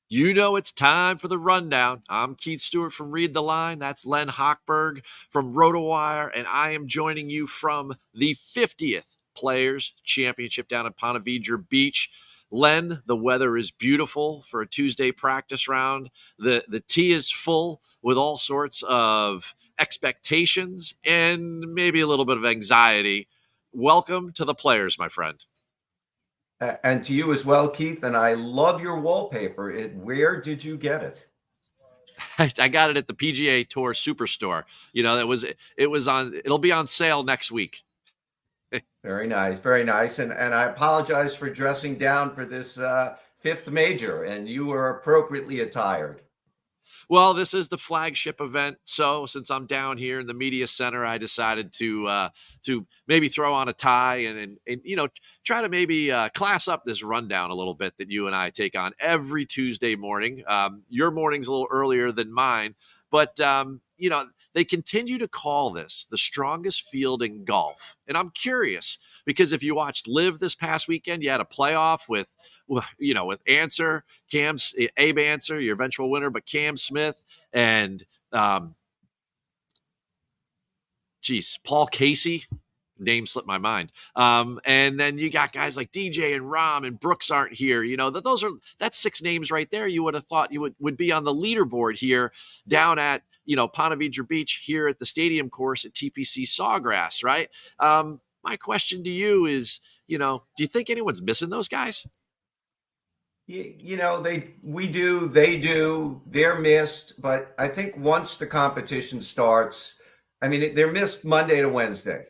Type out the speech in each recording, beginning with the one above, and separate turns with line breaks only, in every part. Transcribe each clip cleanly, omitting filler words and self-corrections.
You know it's time for the rundown. I'm Keith Stewart from Read the Line. That's Len Hochberg from RotoWire, and I am joining you from the 50th Players Championship down at Ponte Vedra Beach. Len, the weather is beautiful for a Tuesday practice round. The tee is full with all sorts of expectations and maybe a little bit of anxiety. Welcome to the Players, my friend.
And to you as well, Keith. And I love your wallpaper. Where did you get it?
I got it at the PGA Tour Superstore. You know, it'll be on sale next week.
Very nice, very nice. And I apologize for dressing down for this fifth major, and you were appropriately attired.
Well, this is the flagship event, so since I'm down here in the media center, I decided to maybe throw on a tie and try to maybe class up this rundown a little bit that you and I take on every Tuesday morning. Your morning's a little earlier than mine, but they continue to call this the strongest field in golf, and I'm curious because if you watched Live this past weekend, you had a playoff with Answer, Abe Answer, your eventual winner, but Cam Smith and Paul Casey. Name slipped my mind. And then you got guys like DJ and Rahm and Brooks aren't here. That's six names right there. You would have thought you would be on the leaderboard here down at Ponte Vedra Beach here at the stadium course at TPC Sawgrass, right? My question to you is, do you think anyone's missing those guys?
We do, they do, they're missed. But I think once the competition starts, they're missed Monday to Wednesday.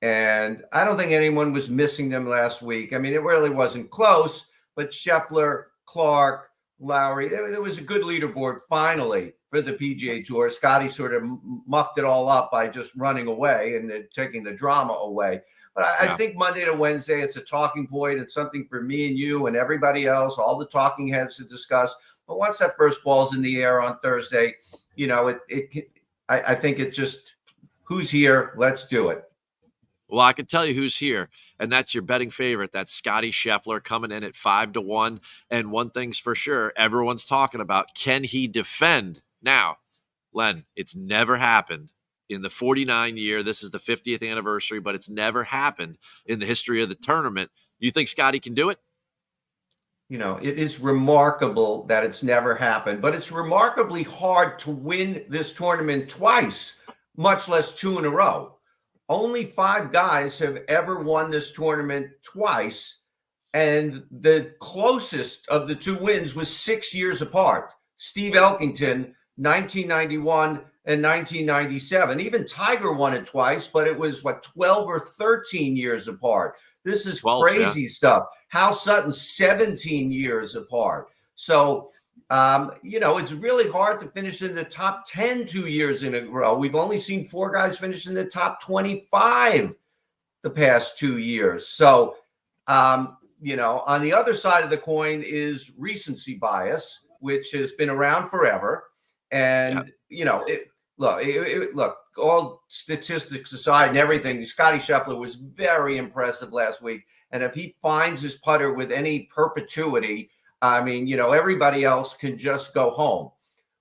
And I don't think anyone was missing them last week. It really wasn't close, but Scheffler, Clark, Lowry, there was a good leaderboard finally for the PGA Tour. Scottie sort of muffed it all up by just running away and taking the drama away. But I think Monday to Wednesday, it's a talking point. It's something for me and you and everybody else, all the talking heads to discuss. But once that first ball's in the air on Thursday, I think it just, who's here? Let's do it.
Well, I can tell you who's here, and that's your betting favorite. That's Scottie Scheffler coming in at 5-1. And one thing's for sure, everyone's talking about, can he defend? Now, Len, it's never happened in the 49 year. This is the 50th anniversary, but it's never happened in the history of the tournament. You think Scottie can do it?
It is remarkable that it's never happened, but it's remarkably hard to win this tournament twice, much less two in a row. Only 5 guys have ever won this tournament twice, and the closest of the 2 wins was 6 years apart. Steve Elkington, 1991 and 1997. Even Tiger won it twice, but it was 12 or 13 years apart. This is 12, crazy stuff. Hal Sutton, 17 years apart. So, it's really hard to finish in the top 10 2 years in a row. We've only seen 4 guys finish in the top 25 the past 2 years. So, on the other side of the coin is recency bias, which has been around forever. And, look, all statistics aside and everything, Scottie Scheffler was very impressive last week. And if he finds his putter with any perpetuity, everybody else can just go home.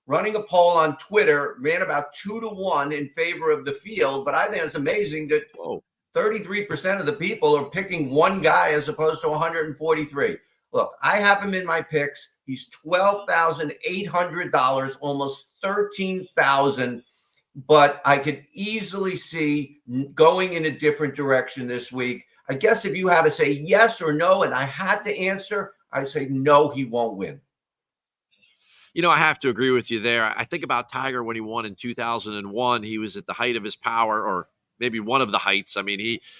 Running a poll on Twitter ran about 2-1 in favor of the field, but I think it's amazing that 33% of the people are picking one guy as opposed to 143. Look, I have him in my picks. He's $12,800, almost $13,000. But I could easily see going in a different direction this week. I guess if you had to say yes or no, and I had to answer, I say no, he won't win.
I have to agree with you there. I think about Tiger when he won in 2001. He was at the height of his power, or maybe one of the heights.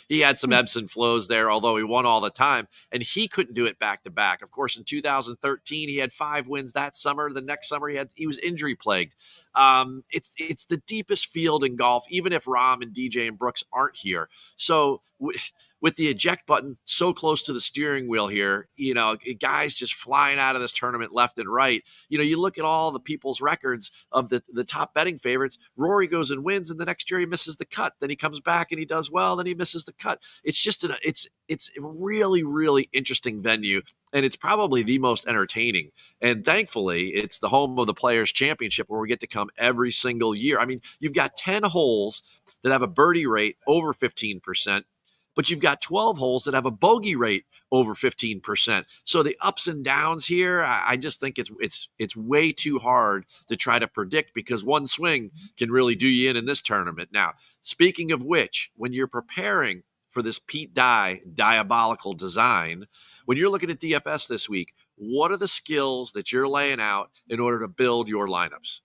He had some ebbs and flows there, although he won all the time, and he couldn't do it back to back. Of course, in 2013, he had 5 wins that summer. The next summer, he was injury plagued. It's the deepest field in golf, even if Rahm and DJ and Brooks aren't here. So with the eject button so close to the steering wheel here, guys just flying out of this tournament left and right. You look at all the people's records of the top betting favorites. Rory goes and wins, and the next year he misses the cut. Then he comes back and he does well. Then he misses the cut. It's just it's a really, really interesting venue, and it's probably the most entertaining. And thankfully, it's the home of the Players Championship where we get to come every single year. I mean, you've got 10 holes that have a birdie rate over 15%, but you've got 12 holes that have a bogey rate over 15%. So the ups and downs here, I just think it's way too hard to try to predict, because one swing can really do you in this tournament. Now, speaking of which, when you're preparing for this Pete Dye diabolical design, when you're looking at DFS this week, what are the skills that you're laying out in order to build your lineups?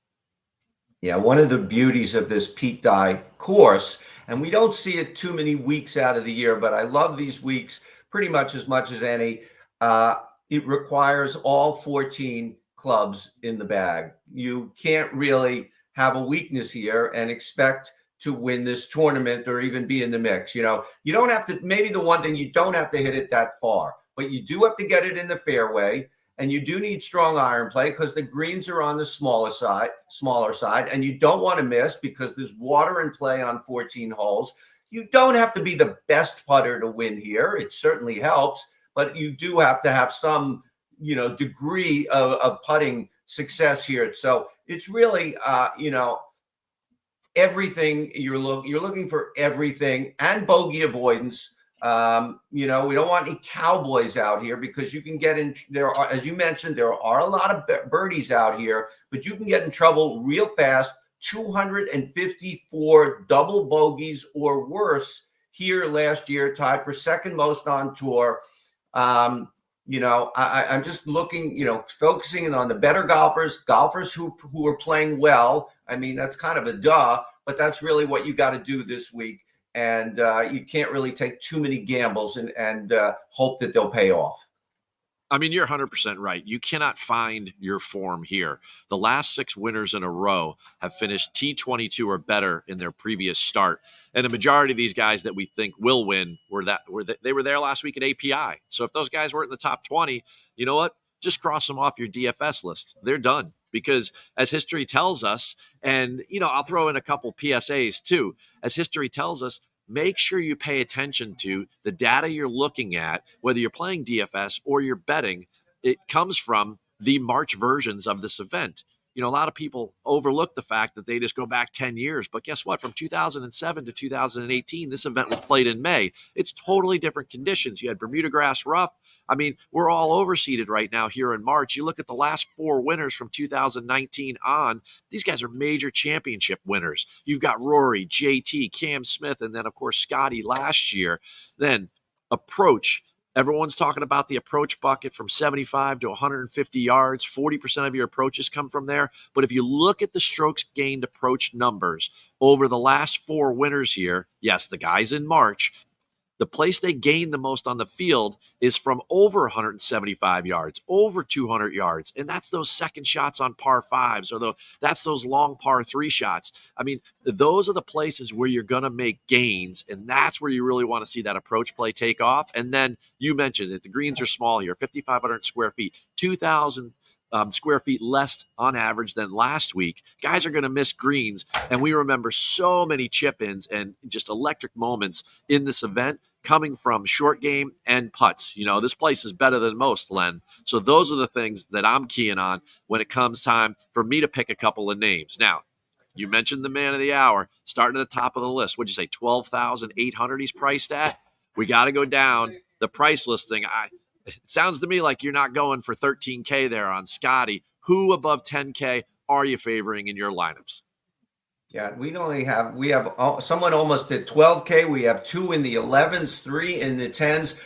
Yeah, one of the beauties of this Pete Dye course, and we don't see it too many weeks out of the year, but I love these weeks pretty much as any. It requires all 14 clubs in the bag. You can't really have a weakness here and expect to win this tournament or even be in the mix. You don't have to, maybe the one thing, you don't have to hit it that far, but you do have to get it in the fairway. And you do need strong iron play because the greens are on the smaller side, and you don't want to miss because there's water in play on 14 holes. You don't have to be the best putter to win here. It certainly helps, but you do have to have some, degree of putting success here. So it's really, everything you're looking for, everything, and bogey avoidance. We don't want any cowboys out here because you can get in. There are, as you mentioned, there are a lot of birdies out here, but you can get in trouble real fast. 254 double bogeys or worse here last year, tied for second most on tour. I'm just looking, focusing on the better golfers who are playing well. I mean, that's kind of a duh, but that's really what you got to do this week. And you can't really take too many gambles and hope that they'll pay off.
I mean, you're 100% right. You cannot find your form here. The last 6 winners in a row have finished T22 or better in their previous start. And a majority of these guys that we think will win they were there last week at API. So if those guys weren't in the top 20, you know what? Just cross them off your DFS list. They're done. Because as history tells us, and, I'll throw in a couple PSAs too, as history tells us, make sure you pay attention to the data you're looking at, whether you're playing DFS or you're betting. It comes from the March versions of this event. A lot of people overlook the fact that they just go back 10 years. But guess what? From 2007 to 2018, this event was played in May. It's totally different conditions. You had Bermuda grass rough. I mean, we're all overseeded right now here in March. You look at the last 4 winners from 2019 on, these guys are major championship winners. You've got Rory, JT, Cam Smith, and then, of course, Scottie last year. Then approach. Everyone's talking about the approach bucket from 75 to 150 yards. 40% of your approaches come from there. But if you look at the strokes gained approach numbers over the last 4 winners here, yes, the guys in March, the place they gain the most on the field is from over 175 yards, over 200 yards. And that's those second shots on par 5s, or that's those long par 3 shots. I mean, those are the places where you're going to make gains. And that's where you really want to see that approach play take off. And then you mentioned it. The greens are small here, 5,500 square feet, 2,000 square feet less on average than last week. Guys are going to miss greens. And we remember so many chip-ins and just electric moments in this event coming from short game and putts. This place is better than most, Len. So those are the things that I'm keying on when it comes time for me to pick a couple of names. Now, you mentioned the man of the hour, starting at the top of the list. What'd you say, 12,800 he's priced at? We got to go down the price listing. It sounds to me like you're not going for 13K there on Scottie. Who above 10K are you favoring in your lineups?
Yeah, we have someone almost at 12K. We have 2 in the 11s, 3 in the 10s,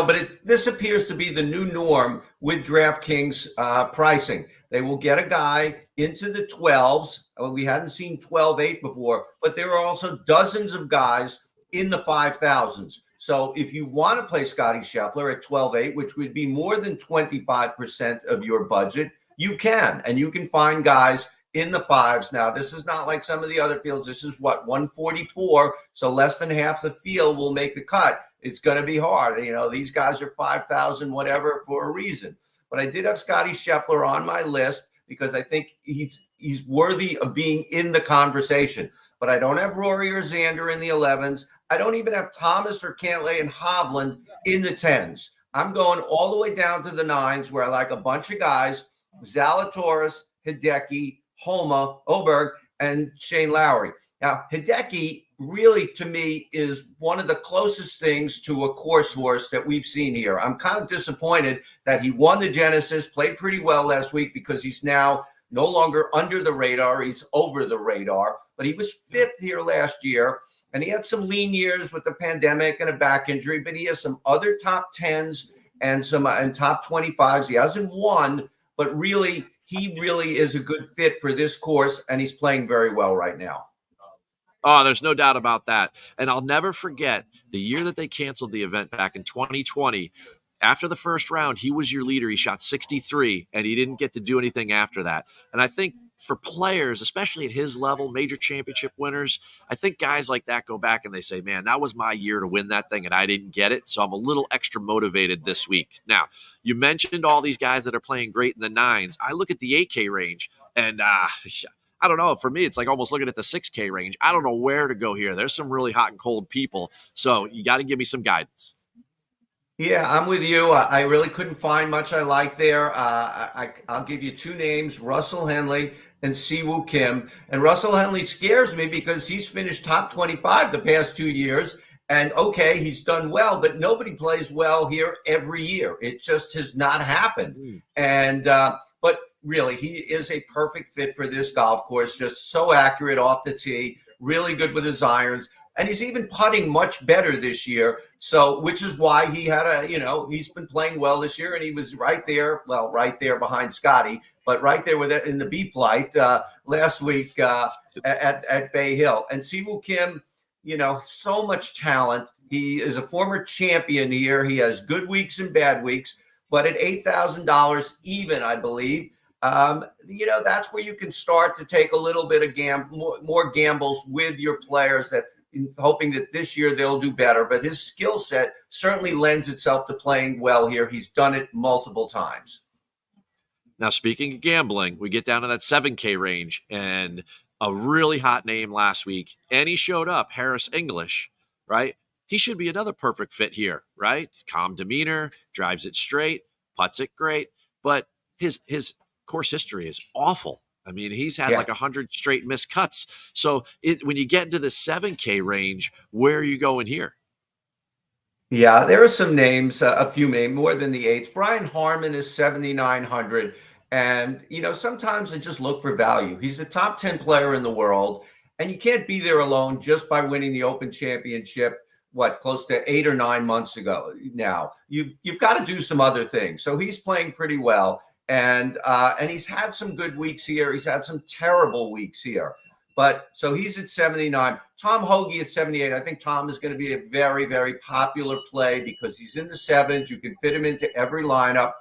but this appears to be the new norm with DraftKings pricing. They will get a guy into the 12s. We hadn't seen 12.8 before, but there are also dozens of guys in the 5,000s. So if you want to play Scottie Scheffler at 12.8, which would be more than 25% of your budget, you can. And you can find guys in the 5s. Now, this is not like some of the other fields. This is 144. So less than half the field will make the cut. It's going to be hard. These guys are 5,000, whatever, for a reason. But I did have Scottie Scheffler on my list because I think he's he's worthy of being in the conversation. But I don't have Rory or Xander in the 11s. I don't even have Thomas or Cantlay and Hovland in the 10s. I'm going all the way down to the 9s, where I like a bunch of guys: Zalatoris, Hideki, Homa, Hochberg, and Shane Lowry. Now, Hideki really, to me, is one of the closest things to a course horse that we've seen here. I'm kind of disappointed that he won the Genesis, played pretty well last week, because he's now no longer under the radar. He's over the radar. But he was 5th here last year, and he had some lean years with the pandemic and a back injury, but he has some other top 10s and some and top 25s. He hasn't won, but really, he really is a good fit for this course, and he's playing very well right now.
Oh, there's no doubt about that. And I'll never forget the year that they canceled the event back in 2020. After the first round, he was your leader. He shot 63, and he didn't get to do anything after that. And I think for players, especially at his level, major championship winners, I think guys like that go back and they say, man, that was my year to win that thing, and I didn't get it. So I'm a little extra motivated this week. Now, you mentioned all these guys that are playing great in the 9s. I look at the 8K range, and I don't know. For me, it's like almost looking at the 6K range. I don't know where to go here. There's some really hot and cold people. So you got to give me some guidance.
Yeah, I'm with you. I really couldn't find much I like there. I'll give you 2 names: Russell Henley and Siwoo Kim. And Russell Henley scares me because he's finished top 25 the past 2 years. And okay, he's done well, but nobody plays well here every year. It just has not happened. And but really, he is a perfect fit for this golf course. Just so accurate off the tee, really good with his irons. And he's even putting much better this year. So, which is why he had he's been playing well this year, and he was right there behind Scottie, but right there with it in the B flight last week at Bay Hill. And Siwoo Kim, so much talent. He is a former champion here. He has good weeks and bad weeks, but at $8,000 even, I believe, that's where you can start to take a little bit of more gambles with your players, that hoping that this year they'll do better. But his skill set certainly lends itself to playing well here. He's done it multiple times.
Now, speaking of gambling, we get down to that 7K range, and a really hot name last week, and he showed up, Harris English, right? He should be another perfect fit here, right? Calm demeanor, drives it straight, putts it great, but his course history is awful. I mean, he's had like 100 straight missed cuts. So when you get into the 7K range, where are you going here?
Yeah, there are some names, a few names, more than the 8s. Brian Harman is 7,900. And, sometimes I just look for value. He's the top 10 player in the world, and you can't be there alone just by winning the Open Championship, close to 8 or 9 months ago now. You've got to do some other things. So he's playing pretty well. And he's had some good weeks here. He's had some terrible weeks here. But so he's at 79. Tom Hoge at 78. I think Tom is going to be a very, very popular play because he's in the 7s. You can fit him into every lineup.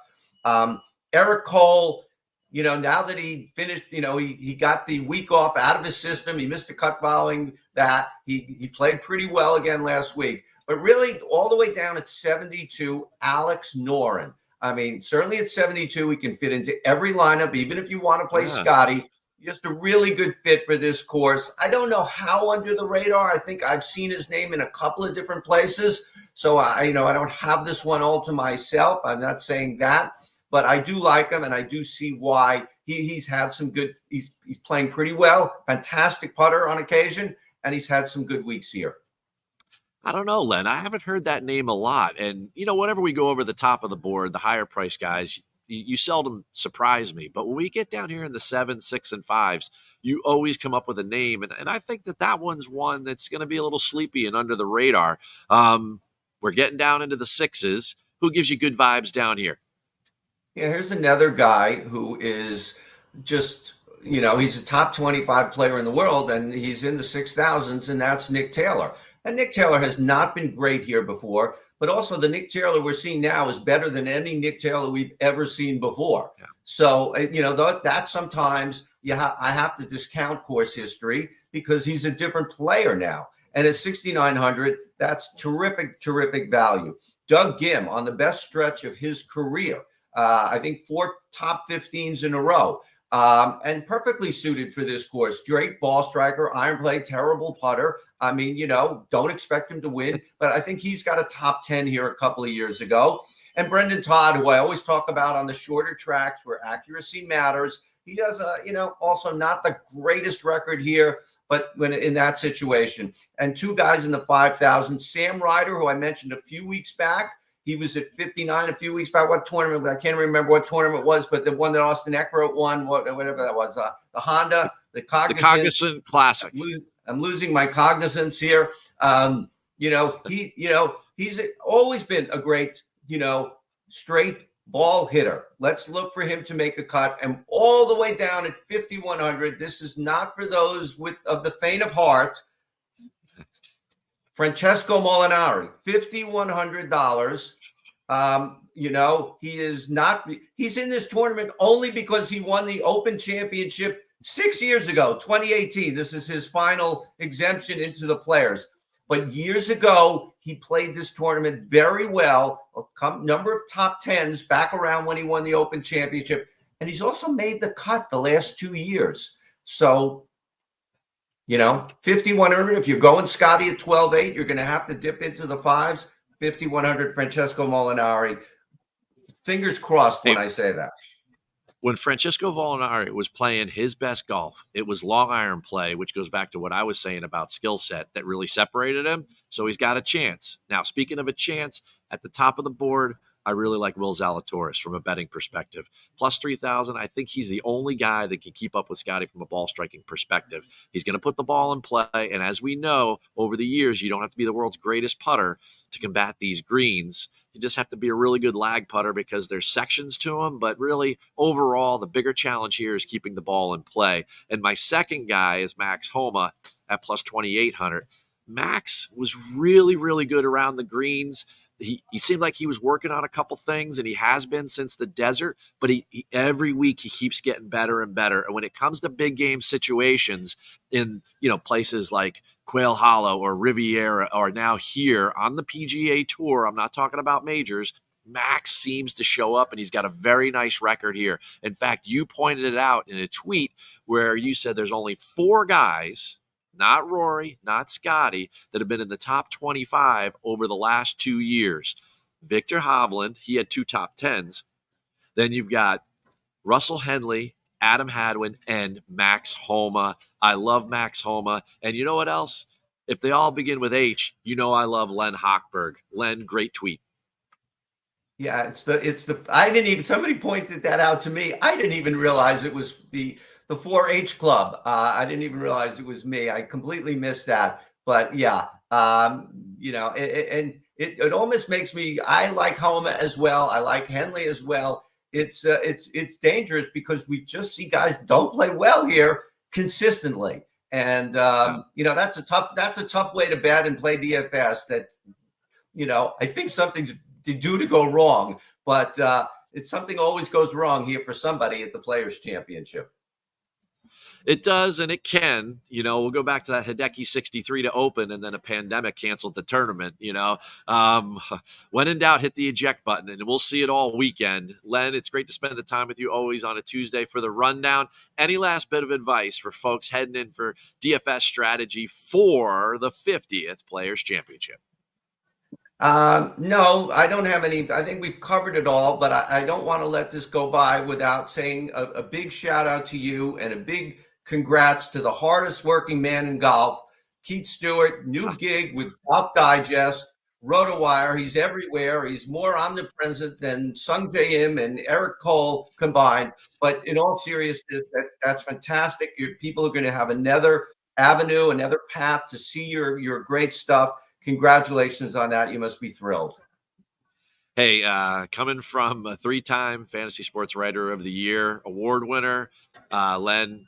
Eric Cole, now that he finished, he got the week off out of his system. He missed a cut following that. He played pretty well again last week. But really, all the way down at 72, Alex Noren. I mean, certainly at 72, he can fit into every lineup, even if you want to play Scottie. Just a really good fit for this course. I don't know how under the radar. I think I've seen his name in a couple of different places. So, I don't have this one all to myself. I'm not saying that. But I do like him, and I do see why. He's had some good – he's playing pretty well. Fantastic putter on occasion, and he's had some good weeks here.
I don't know, Len. I haven't heard that name a lot. And, whenever we go over the top of the board, the higher price guys, you seldom surprise me. But when we get down here in the 7s, 6, and 5s, you always come up with a name. And I think that one's one that's going to be a little sleepy and under the radar. We're getting down into the 6s. Who gives you good vibes down here?
Yeah, here's another guy who is just, he's a top 25 player in the world, and he's in the 6,000s, and that's Nick Taylor. And Nick Taylor has not been great here before, but also the Nick Taylor we're seeing now is better than any Nick Taylor we've ever seen before. Yeah. So, that sometimes I have to discount course history because he's a different player now. And at 6,900, that's terrific, terrific value. Doug Gim on the best stretch of his career. I think 4 top 15s in a row. and perfectly suited for this course. Great ball striker, iron play, terrible putter. I mean, don't expect him to win, but I think he's got a top 10 here a couple of years ago. And Brendan Todd, who I always talk about on the shorter tracks where accuracy matters, he has also not the greatest record here, but when in that situation. And two guys in the 5,000, Sam Ryder, who I mentioned a few weeks back. He was at 59 a few weeks back. What tournament? I can't remember what tournament it was, but the one that Austin Eckroat won, whatever that was, the Honda, the
Cognizant Classic.
I'm losing my cognizance here. He's always been a great, straight ball hitter. Let's look for him to make a cut. And all the way down at 5,100. This is not for those of the faint of heart. Francesco Molinari, $5,100. He's in this tournament only because he won the Open Championship 6 years ago, 2018. This is his final exemption into the Players. But years ago, he played this tournament very well, a number of top tens back around when he won the Open Championship. And he's also made the cut the last 2 years. So, 5,100. If you're going Scottie at 12.8, you're going to have to dip into the fives. 5,100, Francesco Molinari. Fingers crossed when I say that.
When Francesco Molinari was playing his best golf, it was long iron play, which goes back to what I was saying about skill set that really separated him. So he's got a chance. Now, speaking of a chance, at the top of the board, I really like Will Zalatoris from a betting perspective. Plus 3,000, I think he's the only guy that can keep up with Scottie from a ball striking perspective. He's going to put the ball in play, and as we know, over the years, you don't have to be the world's greatest putter to combat these greens. You just have to be a really good lag putter because there's sections to them, but really, overall, the bigger challenge here is keeping the ball in play. And my second guy is Max Homa at plus 2,800. Max was really, really good around the greens. He seemed like he was working on a couple things, and he has been since the desert, but he every week he keeps getting better and better. And when it comes to big game situations in, places like Quail Hollow or Riviera or now here on the PGA Tour, I'm not talking about majors, Max seems to show up, and he's got a very nice record here. In fact, you pointed it out in a tweet where you said there's only 4 guys, not Rory, not Scottie, that have been in the top 25 over the last 2 years. Victor Hovland, he had 2 top 10s. Then you've got Russell Henley, Adam Hadwin, and Max Homa. I love Max Homa. And you know what else? If they all begin with H, I love Len Hochberg. Len, great tweet.
Yeah, somebody pointed that out to me. I didn't even realize it was the 4-H club. I didn't even realize it was me. I completely missed that. But yeah, it almost makes me, I like Homa as well. I like Henley as well. It's dangerous because we just see guys don't play well here consistently. And, that's a tough way to bet and play DFS that, I think something's due to go wrong, but it's something always goes wrong here for somebody at the Players Championship.
It does, and it can. We'll go back to that Hideki 63 to open, and then a pandemic canceled the tournament. When in doubt, hit the eject button, and we'll see it all weekend. Len, it's great to spend the time with you always on a Tuesday for the rundown. Any last bit of advice for folks heading in for DFS strategy for the 50th Players Championship?
No, I don't have any. I think we've covered it all, but I don't want to let this go by without saying a big shout out to you and a big congrats to the hardest working man in golf, Keith Stewart, new gig with Golf Digest, RotoWire. He's everywhere. He's more omnipresent than Sung J M and Eric Cole combined. But in all seriousness, that's fantastic. People are going to have another avenue, another path to see your great stuff. Congratulations on that. You must be thrilled.
Hey, coming from a 3-time Fantasy Sports Writer of the Year award winner, Len,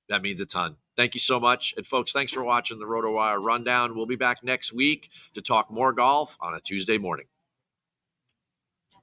that means a ton. Thank you so much. And folks, thanks for watching the RotoWire Rundown. We'll be back next week to talk more golf on a Tuesday morning.